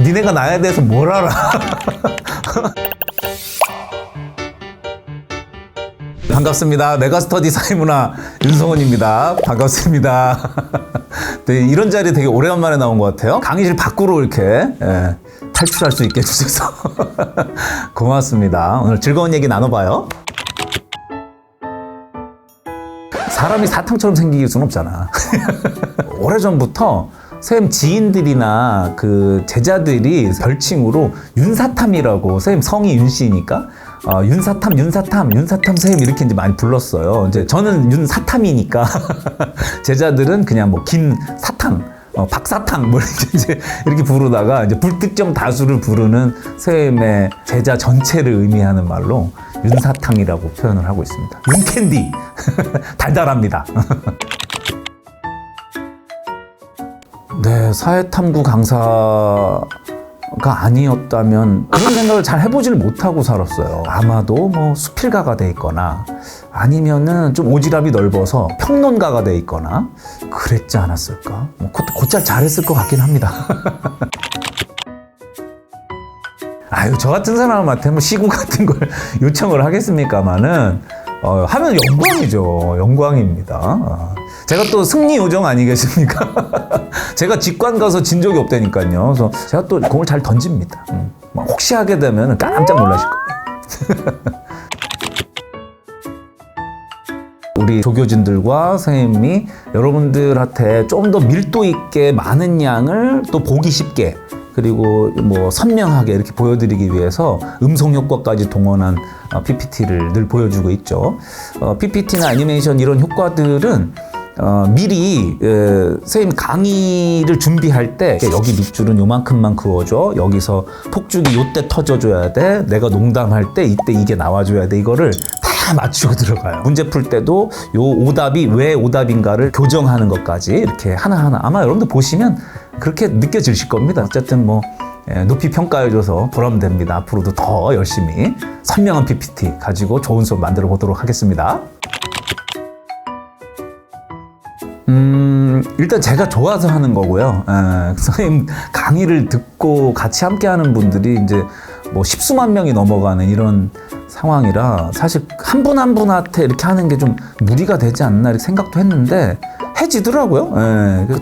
니네가 나에 대해서 뭘 알아? 반갑습니다. 메가스터디 사회문화 윤성훈입니다. 반갑습니다. 네, 이런 자리 되게 오래간만에 나온 것 같아요. 강의실 밖으로 이렇게 탈출할 수 있게 해주셔서 고맙습니다. 오늘 즐거운 얘기 나눠봐요. 사람이 사탕처럼 생길 수는 없잖아. 오래전부터 선생님 지인들이나 그 제자들이 별칭으로 윤사탐이라고, 선생님 성이 윤씨니까 윤사탐 선생님 이렇게 이제 많이 불렀어요. 이제 저는 윤사탐이니까 제자들은 그냥 뭐 김사탕, 박사탕 뭐 이렇게 부르다가 이제 불특정 다수를 부르는 선생님의 제자 전체를 의미하는 말로 윤사탕이라고 표현을 하고 있습니다. 윤캔디 달달합니다. 네, 사회탐구 강사가 아니었다면 그런 생각을 잘 해보지를 못하고 살았어요. 아마도 뭐 수필가가 돼 있거나 아니면은 좀 오지랖이 넓어서 평론가가 돼 있거나 그랬지 않았을까? 뭐 곧잘 잘했을 것 같긴 합니다. 아유, 저 같은 사람한테 뭐 시구 같은 걸 요청을 하겠습니까마는 하면 영광이죠. 영광입니다. 제가 또 승리 요정 아니겠습니까? 제가 직관 가서 진 적이 없다니까요. 그래서 제가 또 공을 잘 던집니다. 혹시 하게 되면 깜짝 놀라실 거예요. 우리 조교진들과 선생님이 여러분들한테 좀 더 밀도 있게 많은 양을 또 보기 쉽게 그리고 뭐 선명하게 이렇게 보여드리기 위해서 음성 효과까지 동원한 PPT를 늘 보여주고 있죠. PPT나 애니메이션 이런 효과들은 미리 선생님 강의를 준비할 때 여기 밑줄은 요만큼만 그어줘, 여기서 폭죽이 요때 터져줘야 돼, 내가 농담할 때 이때 이게 나와줘야 돼, 이거를 다 맞추고 들어가요. 문제 풀 때도 요 오답이 왜 오답인가를 교정하는 것까지 이렇게 하나하나 아마 여러분들 보시면 그렇게 느껴지실 겁니다. 어쨌든 뭐 높이 평가해줘서 보람됩니다. 앞으로도 더 열심히 선명한 PPT 가지고 좋은 수업 만들어 보도록 하겠습니다. 일단 제가 좋아서 하는 거고요. 선생님 강의를 듣고 같이 함께 하는 분들이 이제 뭐 십수만 명이 넘어가는 이런 상황이라 사실 한 분 한 분한테 이렇게 하는 게 좀 무리가 되지 않나 이렇게 생각도 했는데 해지더라고요.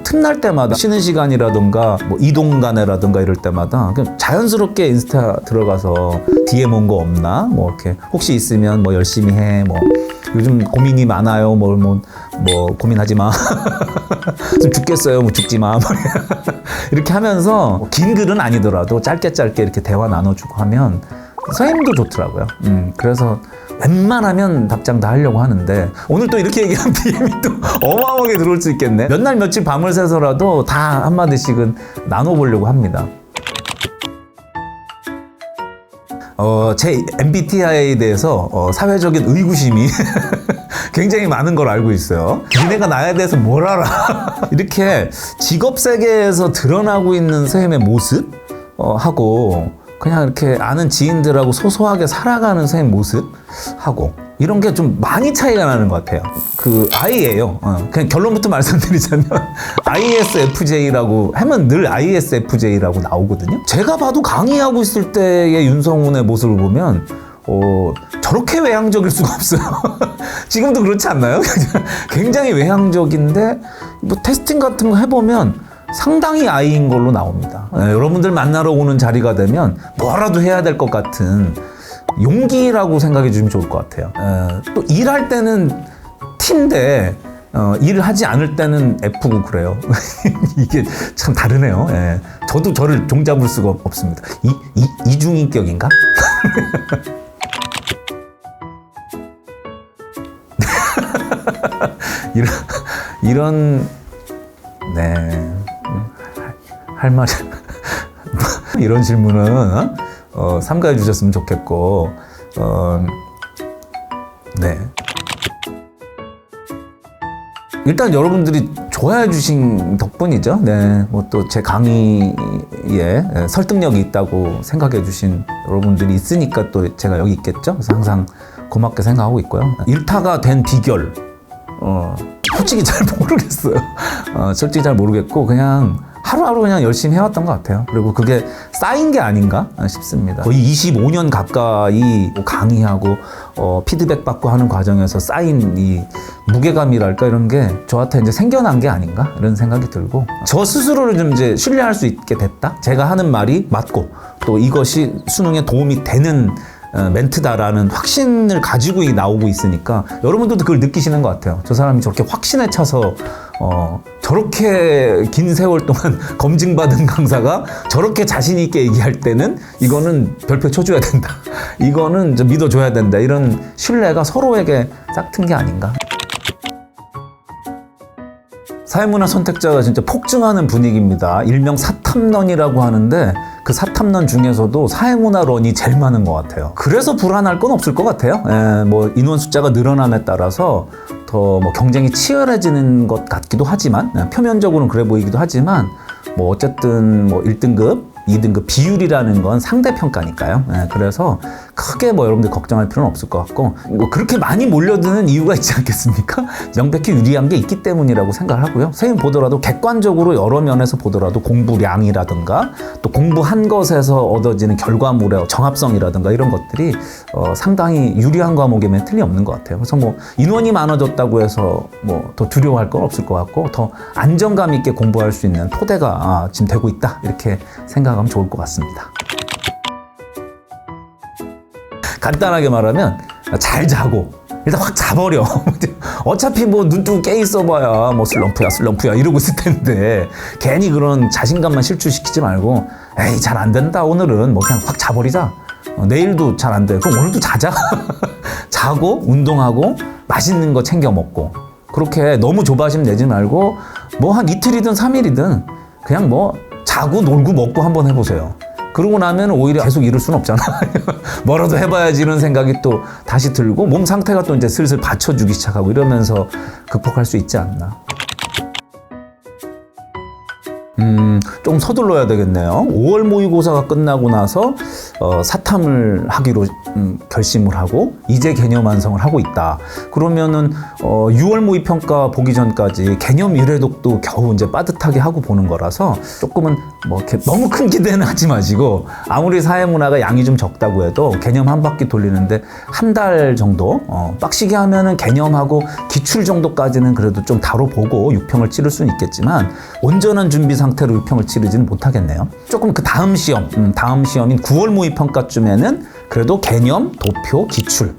틈날 때마다 쉬는 시간이라든가 뭐 이동 간에라든가 이럴 때마다 그냥 자연스럽게 인스타 들어가서 DM 온 거 없나? 뭐 이렇게 혹시 있으면 뭐 열심히 해. 뭐 요즘 고민이 많아요. 뭐 고민하지 마. 좀 죽겠어요. 뭐 죽지 마. 이렇게 하면서 긴 글은 아니더라도 짧게 이렇게 대화 나눠주고 하면 선생님도 좋더라고요. 그래서 웬만하면 답장 다 하려고 하는데 오늘 또 이렇게 얘기하면 DM이 또 어마어마하게 들어올 수 있겠네. 몇 날 며칠 밤을 새서라도 다 한마디씩은 나눠보려고 합니다. 제 MBTI에 대해서 사회적인 의구심이 굉장히 많은 걸 알고 있어요. 니네가 나에 대해서 뭘 알아? 이렇게 직업 세계에서 드러나고 있는 선생님의 모습 하고 그냥 이렇게 아는 지인들하고 소소하게 살아가는 선생님 모습하고 이런 게 좀 많이 차이가 나는 것 같아요. 그 I예요. 그냥 결론부터 말씀드리자면 ISFJ라고 하면 늘 ISFJ라고 나오거든요. 제가 봐도 강의하고 있을 때의 윤성훈의 모습을 보면 저렇게 외향적일 수가 없어요. 지금도 그렇지 않나요? 굉장히 외향적인데 뭐 테스팅 같은 거 해보면 상당히 I인 걸로 나옵니다. 여러분들 만나러 오는 자리가 되면 뭐라도 해야 될 것 같은 용기라고 생각해 주시면 좋을 것 같아요. 또 일할 때는 T인데 일을 하지 않을 때는 F고 그래요. 이게 참 다르네요. 저도 저를 종잡을 수가 없습니다. 이중인격인가? 이런 네. 할 말이 이런 질문은 삼가해 주셨으면 좋겠고 네. 일단 여러분들이 좋아해 주신 덕분이죠. 네, 뭐 또 제 강의에 설득력이 있다고 생각해 주신 여러분들이 있으니까 또 제가 여기 있겠죠. 그래서 항상 고맙게 생각하고 있고요. 일타가 된 비결 솔직히 잘 모르겠어요. 솔직히 잘 모르겠고 그냥 하루하루 그냥 열심히 해왔던 것 같아요. 그리고 그게 쌓인 게 아닌가 싶습니다. 거의 25년 가까이 강의하고 피드백 받고 하는 과정에서 쌓인 이 무게감이랄까 이런 게 저한테 이제 생겨난 게 아닌가 이런 생각이 들고, 저 스스로를 좀 이제 신뢰할 수 있게 됐다. 제가 하는 말이 맞고 또 이것이 수능에 도움이 되는 멘트다라는 확신을 가지고 나오고 있으니까 여러분들도 그걸 느끼시는 것 같아요. 저 사람이 저렇게 확신에 차서 저렇게 긴 세월 동안 검증받은 강사가 저렇게 자신 있게 얘기할 때는 이거는 별표 쳐줘야 된다. 이거는 좀 믿어줘야 된다. 이런 신뢰가 서로에게 짝튼 게 아닌가. 사회문화 선택자가 진짜 폭증하는 분위기입니다. 일명 사탐런이라고 하는데 그 사탐런 중에서도 사회문화론이 제일 많은 것 같아요. 그래서 불안할 건 없을 것 같아요. 뭐 인원 숫자가 늘어남에 따라서 더 뭐 경쟁이 치열해지는 것 같기도 하지만, 표면적으로는 그래 보이기도 하지만, 뭐 어쨌든 뭐 1등급 2등급 비율이라는 건 상대평가니까요. 그래서 크게 뭐 여러분들 걱정할 필요는 없을 것 같고, 뭐 그렇게 많이 몰려드는 이유가 있지 않겠습니까? 명백히 유리한 게 있기 때문이라고 생각을 하고요. 선생님 보더라도 객관적으로 여러 면에서 보더라도 공부량이라든가 또 공부한 것에서 얻어지는 결과물의 정합성이라든가 이런 것들이 상당히 유리한 과목이면 틀림없는 것 같아요. 그래서 뭐 인원이 많아졌다고 해서 뭐 더 두려워할 건 없을 것 같고, 더 안정감 있게 공부할 수 있는 토대가 지금 되고 있다 이렇게 생각하면 좋을 것 같습니다. 간단하게 말하면 잘 자고 일단 확 자버려. 어차피 뭐 눈 뜨고 깨 있어봐야 뭐 슬럼프야 이러고 있을 텐데, 괜히 그런 자신감만 실추시키지 말고 에이 잘 안 된다 오늘은 뭐 그냥 확 자버리자. 내일도 잘 안 돼. 그럼 오늘도 자자. 자고 운동하고 맛있는 거 챙겨 먹고, 그렇게 너무 조바심 내지 말고 뭐 한 이틀이든 3일이든 그냥 뭐 자고 놀고 먹고 한번 해보세요. 그러고 나면 오히려 계속 이럴 수는 없잖아. 뭐라도 해봐야지 이런 생각이 또 다시 들고, 몸 상태가 또 이제 슬슬 받쳐주기 시작하고 이러면서 극복할 수 있지 않나. 좀 서둘러야 되겠네요. 5월 모의고사가 끝나고 나서 사탐을 하기로 결심을 하고 이제 개념 완성을 하고 있다. 그러면은 6월 모의평가 보기 전까지 개념 1회독도 겨우 이제 빠듯하게 하고 보는 거라서 조금은 뭐 이렇게 너무 큰 기대는 하지 마시고, 아무리 사회문화가 양이 좀 적다고 해도 개념 한 바퀴 돌리는데 한 달 정도 빡시게 하면은 개념하고 기출 정도까지는 그래도 좀 다뤄보고 6평을 치를 수는 있겠지만 온전한 준비 상태로 6평을 치르지는 못하겠네요. 조금 그 다음 시험인 9월 모의평가쯤에는 그래도 개념, 도표, 기출,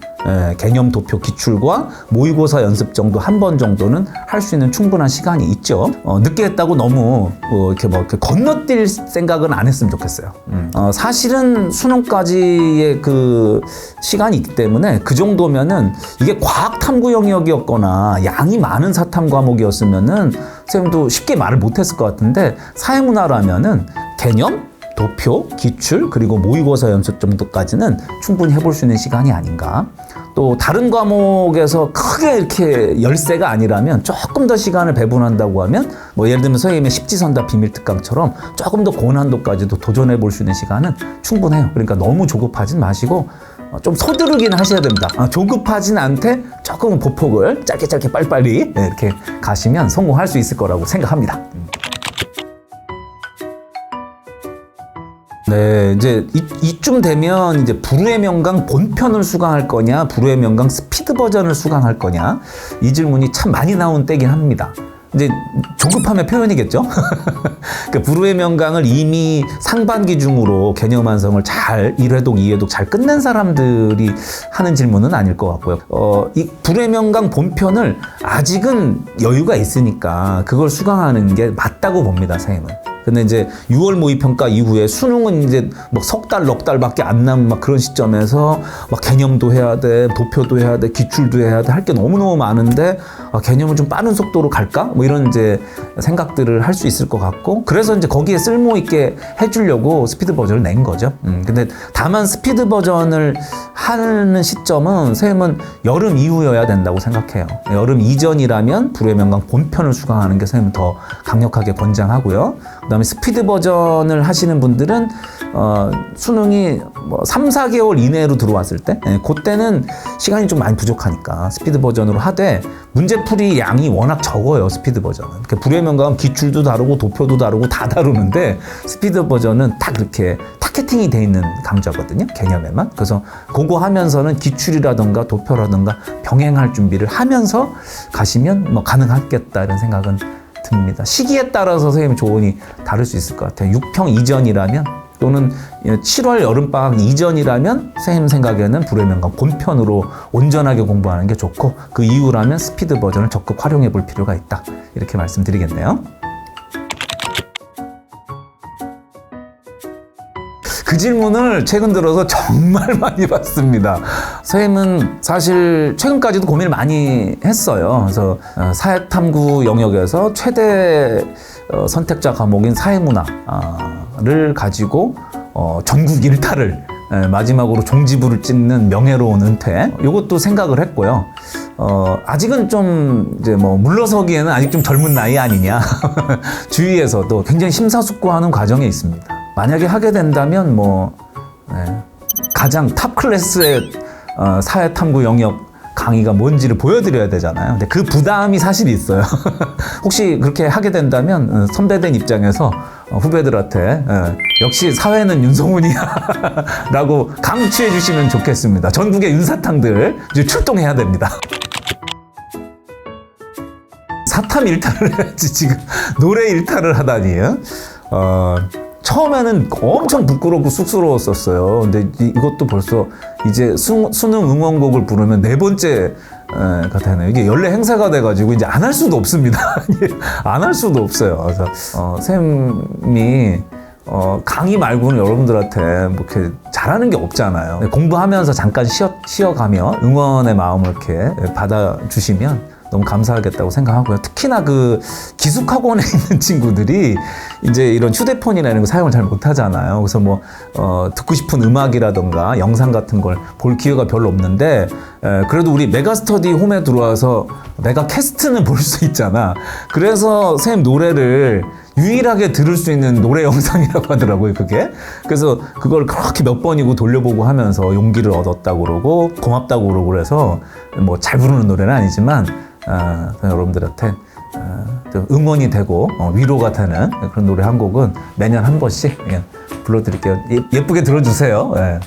개념, 도표, 기출과 모의고사 연습 정도 한 번 정도는 할 수 있는 충분한 시간이 있죠. 늦게 했다고 너무 이렇게 건너뛸 생각은 안 했으면 좋겠어요. 사실은 수능까지의 그 시간이 있기 때문에 그 정도면은, 이게 과학 탐구 영역이었거나 양이 많은 사탐 과목이었으면은 선생님도 쉽게 말을 못했을 것 같은데, 사회문화라면은 개념, 도표, 기출, 그리고 모의고사 연습 정도까지는 충분히 해볼 수 있는 시간이 아닌가. 또 다른 과목에서 크게 이렇게 열세가 아니라면 조금 더 시간을 배분한다고 하면, 뭐 예를 들면 선생님의 십지선다 비밀특강처럼 조금 더 고난도까지도 도전해 볼 수 있는 시간은 충분해요. 그러니까 너무 조급하진 마시고 좀 서두르긴 하셔야 됩니다. 조급하진 않되 조금 보폭을 짧게 빨리빨리 이렇게 가시면 성공할 수 있을 거라고 생각합니다. 네, 이제 이쯤 되면 이제 불후의 명강 본편을 수강할 거냐, 불후의 명강 스피드 버전을 수강할 거냐, 이 질문이 참 많이 나온 때긴 합니다. 이제 조급함의 표현이겠죠. 그러니까 불후의 명강을 이미 상반기 중으로 개념 완성을 잘 1회독, 2회독 잘 끝낸 사람들이 하는 질문은 아닐 것 같고요. 이 불후의 명강 본편을 아직은 여유가 있으니까 그걸 수강하는 게 맞다고 봅니다, 선생님은. 근데 이제 6월 모의평가 이후에 수능은 이제 뭐 석 달, 넉 달밖에 안 남은 막 그런 시점에서 막 개념도 해야 돼, 도표도 해야 돼, 기출도 해야 돼, 할 게 너무너무 많은데 개념을 좀 빠른 속도로 갈까? 뭐 이런 이제 생각들을 할 수 있을 것 같고, 그래서 이제 거기에 쓸모 있게 해주려고 스피드 버전을 낸 거죠. 근데 다만 스피드 버전을 하는 시점은 선생님은 여름 이후여야 된다고 생각해요. 여름 이전이라면 불후의 명강 본편을 수강하는 게 선생님은 더 강력하게 권장하고요. 그다음에 스피드 버전을 하시는 분들은 수능이 뭐 3, 4개월 이내로 들어왔을 때 그때는 시간이 좀 많이 부족하니까 스피드 버전으로 하되 문제풀이 양이 워낙 적어요. 스피드 버전은. 그러니까 불의 명감은 기출도 다르고 도표도 다르고 다 다루는데 스피드 버전은 딱 이렇게 타겟팅이 돼 있는 강좌거든요. 개념에만. 그래서 그거 하면서는 기출이라든가 도표라든가 병행할 준비를 하면서 가시면 뭐 가능하겠다 이런 생각은 듭니다. 시기에 따라서 선생님 조언이 다를 수 있을 것 같아요. 6평 이전이라면 또는 7월 여름방학 이전이라면 선생님 생각에는 불의 명감 본편으로 온전하게 공부하는 게 좋고 그 이후라면 스피드 버전을 적극 활용해 볼 필요가 있다. 이렇게 말씀드리겠네요. 그 질문을 최근 들어서 정말 많이 받습니다. 선생님은 사실 최근까지도 고민을 많이 했어요. 그래서 사회탐구 영역에서 최대 선택자 과목인 사회문화를 가지고 전국 일탈을 마지막으로 종지부를 찍는 명예로운 은퇴 이것도 생각을 했고요. 아직은 좀 이제 뭐 물러서기에는 아직 좀 젊은 나이 아니냐 주위에서도 굉장히 심사숙고하는 과정에 있습니다. 만약에 하게 된다면 가장 탑 클래스의 사회탐구 영역 강의가 뭔지를 보여드려야 되잖아요. 근데 그 부담이 사실 있어요. 혹시 그렇게 하게 된다면 선배된 입장에서 후배들한테 역시 사회는 윤성훈이야 라고 강추해 주시면 좋겠습니다. 전국의 윤사탕들 이제 출동해야 됩니다. 사탐 일탈을 해야지 지금 노래 일탈을 하다니. 처음에는 엄청 부끄럽고 쑥스러웠었어요. 근데 이것도 벌써 이제 수능 응원곡을 부르면 4번째가 되네요. 이게 연례 행사가 돼가지고 이제 안 할 수도 없습니다. 안 할 수도 없어요. 그래서 쌤이 강의 말고는 여러분들한테 뭐 이렇게 잘하는 게 없잖아요. 공부하면서 잠깐 쉬어가며 응원의 마음을 이렇게 받아주시면 너무 감사하겠다고 생각하고요. 특히나 그 기숙학원에 있는 친구들이 이제 이런 휴대폰이나 이런 거 사용을 잘 못하잖아요. 그래서 뭐 듣고 싶은 음악이라던가 영상 같은 걸 볼 기회가 별로 없는데 그래도 우리 메가스터디 홈에 들어와서 메가캐스트는 볼 수 있잖아. 그래서 선생님 노래를 유일하게 들을 수 있는 노래 영상이라고 하더라고요, 그게. 그래서 그걸 그렇게 몇 번이고 돌려보고 하면서 용기를 얻었다고 그러고 고맙다고 그러고 그래서 뭐 잘 부르는 노래는 아니지만 여러분들한테 응원이 되고 위로가 되는 그런 노래 한 곡은 매년 한 번씩 불러드릴게요. 예쁘게 들어주세요. 네.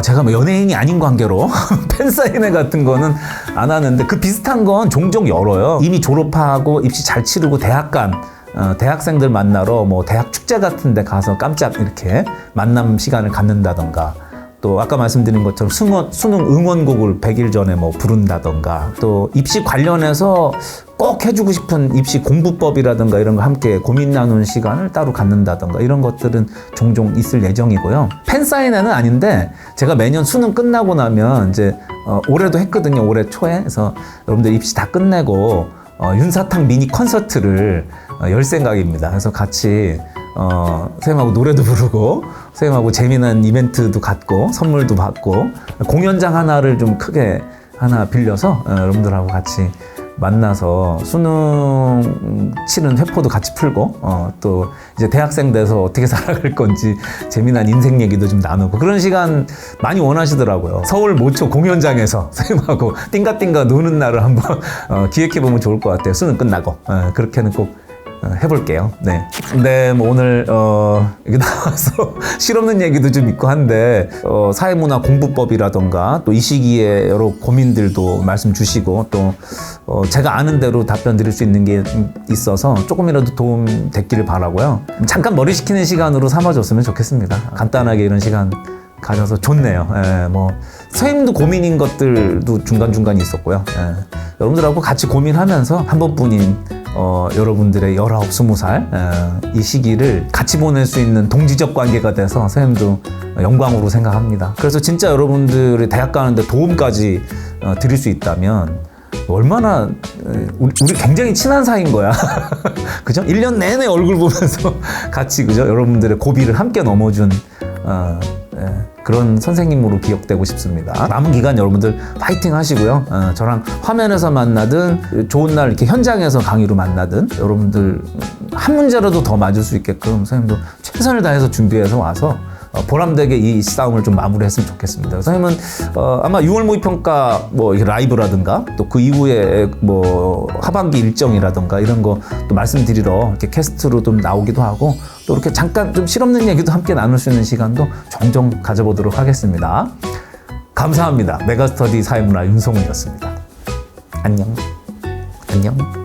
제가 뭐 연예인이 아닌 관계로 팬사인회 같은 거는 안 하는데 그 비슷한 건 종종 열어요. 이미 졸업하고 입시 잘 치르고 대학 간 대학생들 만나러 뭐 대학 축제 같은 데 가서 깜짝 이렇게 만남 시간을 갖는다던가 또 아까 말씀드린 것처럼 수능 응원곡을 100일 전에 뭐 부른다던가 또 입시 관련해서 꼭 해주고 싶은 입시 공부법이라든가 이런 거 함께 고민 나누는 시간을 따로 갖는다던가 이런 것들은 종종 있을 예정이고요. 팬사인회는 아닌데 제가 매년 수능 끝나고 나면 이제 올해도 했거든요. 올해 초에. 그래서 여러분들 입시 다 끝내고 윤사탕 미니 콘서트를 열 생각입니다. 그래서 같이 선생님하고 노래도 부르고 선생님하고 재미난 이벤트도 갖고 선물도 받고 공연장 하나를 좀 크게 하나 빌려서 여러분들하고 같이 만나서 수능 치는 회포도 같이 풀고 또 이제 대학생 돼서 어떻게 살아갈 건지 재미난 인생 얘기도 좀 나누고 그런 시간 많이 원하시더라고요. 서울 모초 공연장에서 선생님하고 띵가띵가 노는 날을 한번 기획해보면 좋을 것 같아요. 수능 끝나고 그렇게는 꼭 해볼게요. 네, 뭐 오늘 여기 나와서 실없는 얘기도 좀 있고 한데 사회문화 공부법이라던가 또 이 시기에 여러 고민들도 말씀 주시고 또 제가 아는 대로 답변 드릴 수 있는 게 있어서 조금이라도 도움 됐기를 바라고요. 잠깐 머리 식히는 시간으로 삼아줬으면 좋겠습니다. 간단하게 이런 시간 가져서 좋네요. 뭐 선생님도 고민인 것들도 중간중간 있었고요. 여러분들하고 같이 고민하면서 한 번뿐인 여러분들의 19, 20살 이 시기를 같이 보낼 수 있는 동지적 관계가 돼서 선생님도 영광으로 생각합니다. 그래서 진짜 여러분들이 대학 가는데 도움까지 드릴 수 있다면 얼마나 우리 굉장히 친한 사이인 거야. 그죠? 1년 내내 얼굴 보면서 같이 그죠? 여러분들의 고비를 함께 넘어준 그런 선생님으로 기억되고 싶습니다. 남은 기간 여러분들 파이팅 하시고요. 저랑 화면에서 만나든 좋은 날 이렇게 현장에서 강의로 만나든 여러분들 한 문제라도 더 맞을 수 있게끔 선생님도 최선을 다해서 준비해서 와서 보람되게 이 싸움을 좀 마무리했으면 좋겠습니다. 선생님은 아마 6월 모의평가 뭐 라이브라든가 또 그 이후에 뭐 하반기 일정이라든가 이런 거 또 말씀드리러 이렇게 캐스트로 좀 나오기도 하고 또 이렇게 잠깐 좀 실없는 얘기도 함께 나눌 수 있는 시간도 종종 가져보도록 하겠습니다. 감사합니다. 메가스터디 사회문화 윤성훈이었습니다. 안녕. 안녕.